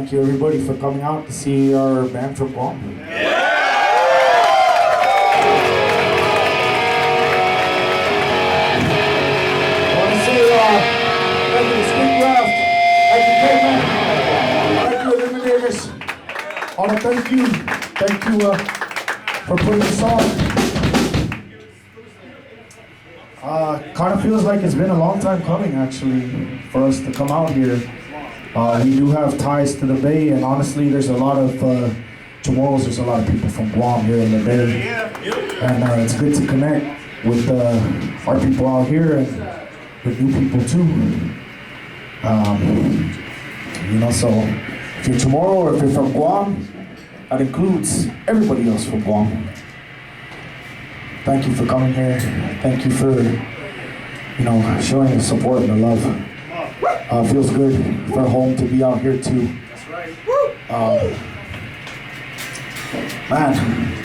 Thank you everybody for coming out to see our band from Guam. I want to say thank you to Skip-Raft, thank you Caveman, thank you Eliminators. I want to thank you for putting this on. Kind of feels like it's been a long time coming actually for us to come out here. We do have ties to the Bay, and honestly there's a lot of tomorrows there's a lot of people from Guam here in the Bay, and it's good to connect with our people out here and with new people too. You know, so if you're tomorrow or if you're from Guam, that includes everybody else from Guam. Thank you for coming here. Thank you for, you know, showing the support and the love. Feels good for home to be out here too. That's right. Man.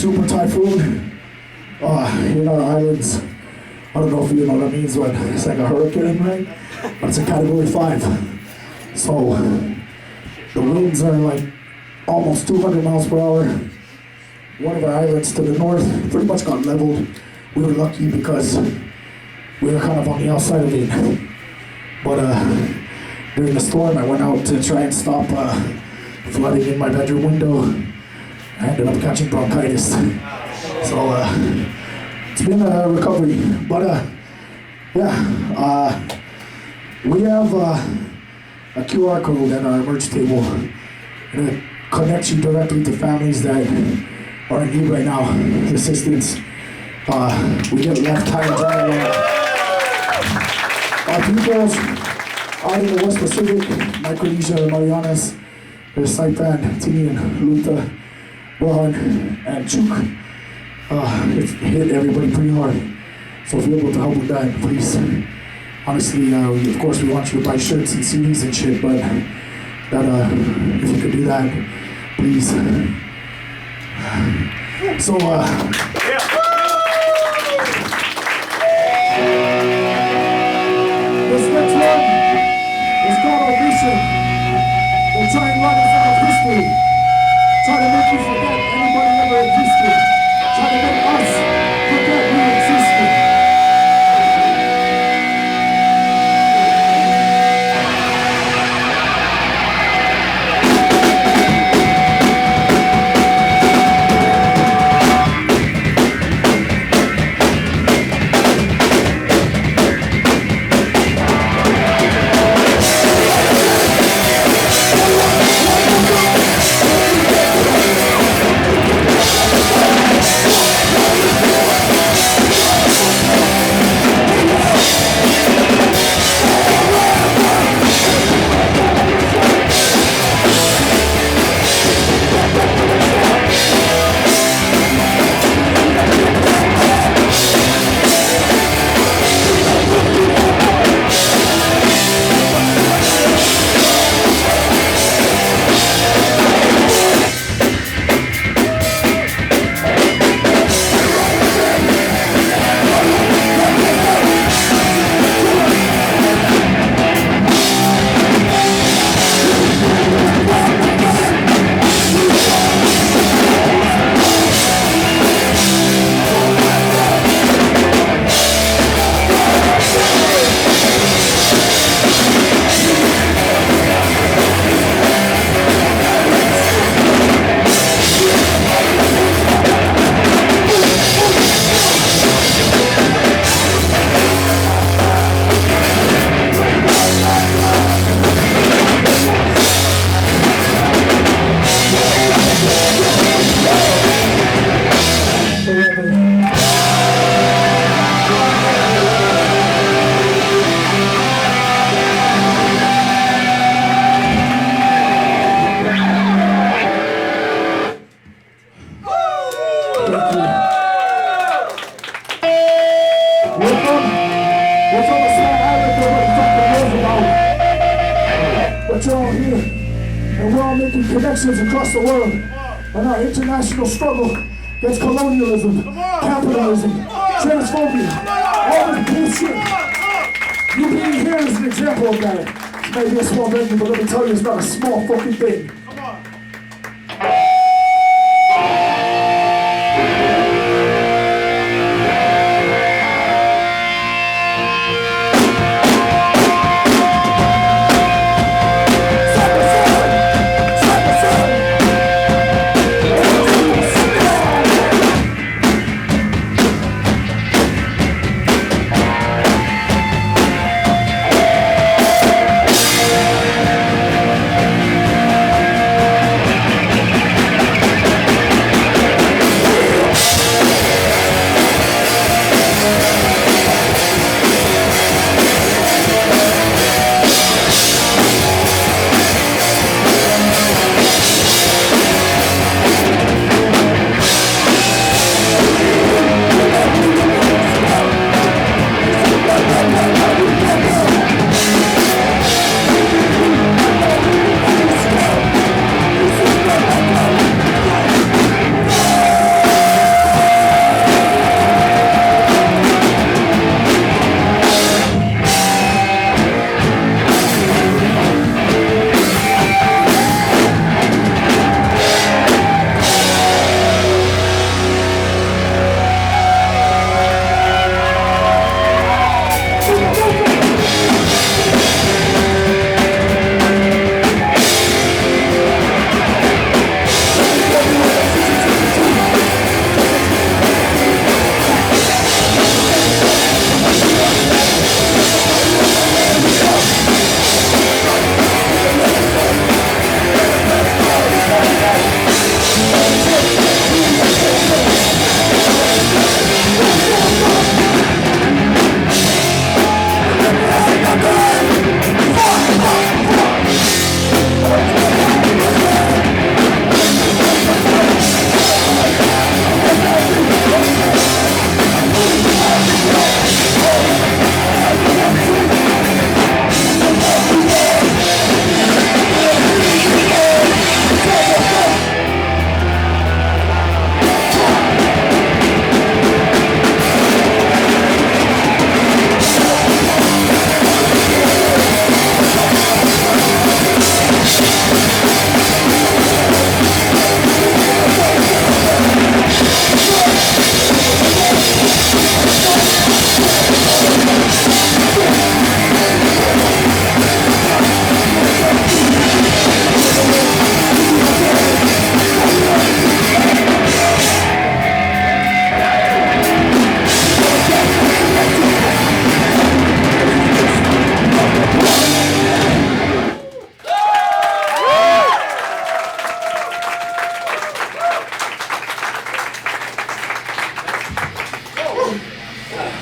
super typhoon. In our islands, I don't know if you know what that means, but it's like a hurricane, right? But it's a category 5. So the winds are like almost 200 miles per hour. One of our islands to the north pretty much got leveled. We were lucky because we were kind of on the outside of it. But during the storm, I went out to try and stop flooding in my bedroom window. I ended up catching bronchitis. So it's been a recovery. But we have a QR code at our merch table. And it connects you directly to families that are in need right now, assistance. We get left high and dry along. Our peoples out in the West Pacific, Micronesia, Marianas, there's Saipan, Tinian, Luta, Rohan, and Chuk. It's hit everybody pretty hard. So if you're able to help with that, please. Honestly, of course we want you to buy shirts and CDs and shit, but that if you could do that, please. So this next one is called OMISSION. We'll try and run us out of history. Try to make you forget anybody ever existed. Try to make us forget we existed. Across the world, and our international struggle against colonialism, capitalism, transphobia, all this bullshit. You being here is an example of that. It may be a small venue, but let me tell you, it's not a small fucking thing.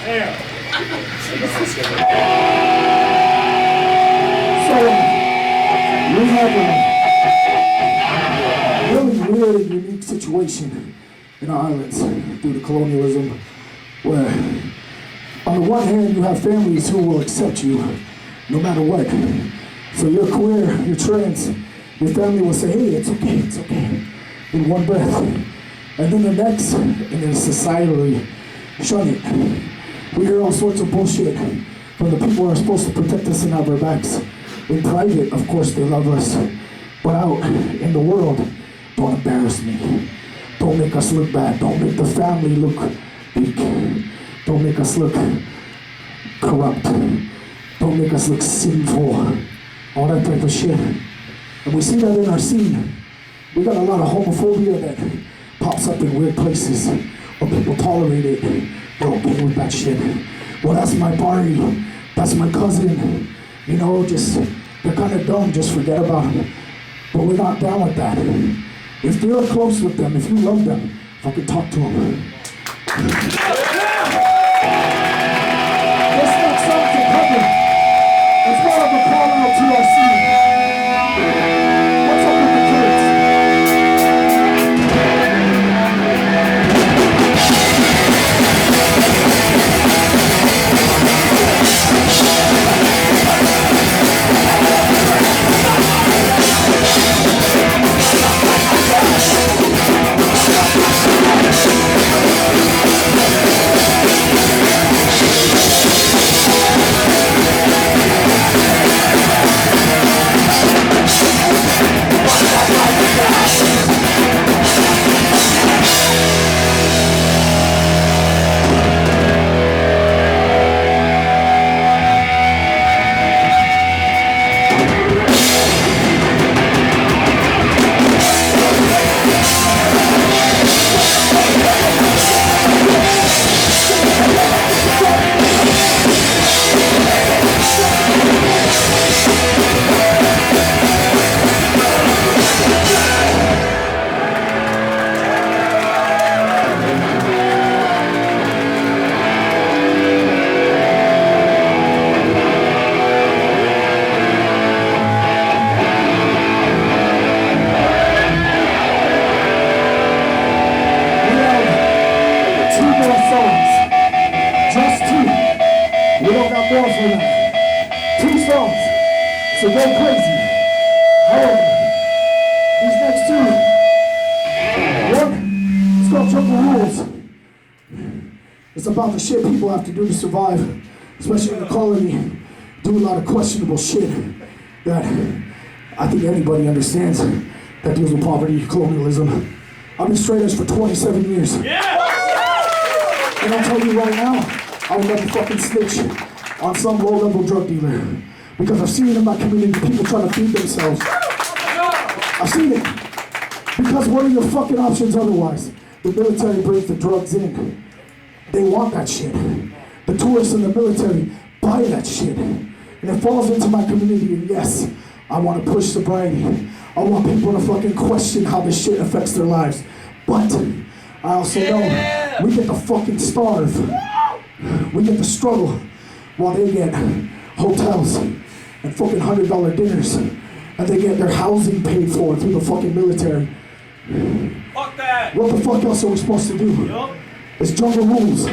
So, we have a really weird and unique situation in our islands due to colonialism, where on the one hand you have families who will accept you no matter what. So you're queer, you're trans, your family will say, hey, it's okay, in one breath. And then the next, and then societally shun it. We hear all sorts of bullshit from the people who are supposed to protect us and have our backs. In private, of course, they love us. But out in the world, don't embarrass me. Don't make us look bad. Don't make the family look weak. Don't make us look corrupt. Don't make us look sinful. All that type of shit. And we see that in our scene. We got a lot of homophobia that pops up in weird places where people tolerate it. They're okay with that shit. Well, that's my party. That's my cousin. You know, just, they're kind of dumb. Just forget about them. But we're not down with that. If you're close with them, if you love them, fucking talk to them. This next song's a cover. It's more of a call out to our scene. What's up with the kids? So go crazy. However, these next two, one, it's called Jungle Rules. It's about the shit people have to do to survive, especially in the colony. Do a lot of questionable shit that I think anybody understands that deals with poverty, colonialism. I've been straight edge for 27 years. Yeah! And I'll tell you right now, I will never fucking snitch on some low-level drug dealer. Because I've seen it in my community, people trying to feed themselves. I've seen it. Because what are your fucking options otherwise? The military brings the drugs in. They want that shit. The tourists in the military buy that shit. And it falls into my community, and yes, I want to push sobriety. I want people to fucking question how this shit affects their lives. But I also know we get to fucking starve. We get to struggle while they get hotels and fucking $100 dinners, and they get their housing paid for through the fucking military. Fuck that! What the fuck else are we supposed to do? Yep. It's Jungle Rules.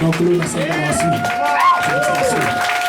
Donc, nous, nous sommes dans la suite.